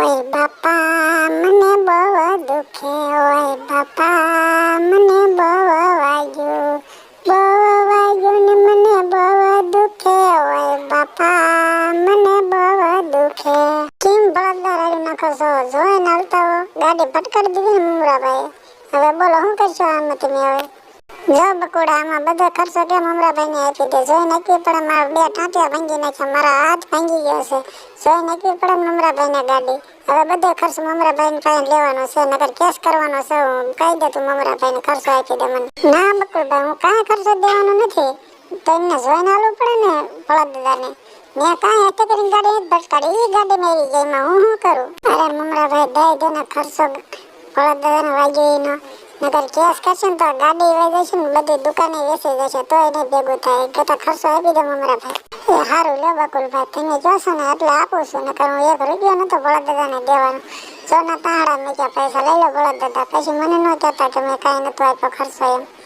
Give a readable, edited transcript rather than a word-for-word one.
ઓય બાપા મને બહુ દુખે, ઓય બાપા મને બહુ વાગ્યું ને મને બહુ દુખે, ઓય બાપા મને બહુ દુખે. કેમ બળદા રાડી નાખો છો? જોઈને આવતા હો. ગાડી પટકારી દીધી ને મમરાભાઈ. હવે બોલો શું કરશો આમાં તમે હવે? જો બકુડા આમાં બધો ખર્ચો કેમ મમરાભાઈ ને આપી દે. જોઈ નાખવી પડે, મારા બે ટાંટિયા ભાંગી નાખ્યા, મારા હાથ ભાંગી ગયો છે. જોઈ નાખવી પડે મમરાભાઈ ને ગાડી. હવે બધો ખર્ચ મમરાભાઈ ને પાસે લેવાનો છે, નકર કેસ કરવાનો છે. હું કહી દે તું મમરાભાઈ ને ખર્ચો આપી દે મને. ના બકુડભાઈ, હું કાંઈ ખર્ચો દેવાનો નથી. તો એમને જોઈને આલવું પડે ને ભોળાદાદાને. મેં કાંઈ હાથે કરીને ગાડી જ ભટકાડી, એ ગાડી મેરી ગઈ, એમાં હું શું કરું? અરે મમરાભાઈ દઈ દે ને ખર્ચો ભોળાદાદાને વાગ્યો એનો. નકર કેસ કરશે ને તો ગાડી વહી જશે ને બધી દુકાને વેચી જશે, તો એને ભેગું થાય. કહેતા ખર્ચો આપી દે મમરાભાઈ. એ સારું લ્યો બકુલભાઈ, તમે જોશો ને એટલે આપું છું, નકર હું 1 રૂપિયો નતો ભોળાદાદાને દેવાનો. સોના તાહડા મૂક્યા, પૈસા લઈ લો ભોળાદાદા. પછી મને ન કહેતા કે મેં કાંઈ નતો આપ્યો ખર્ચો એમ.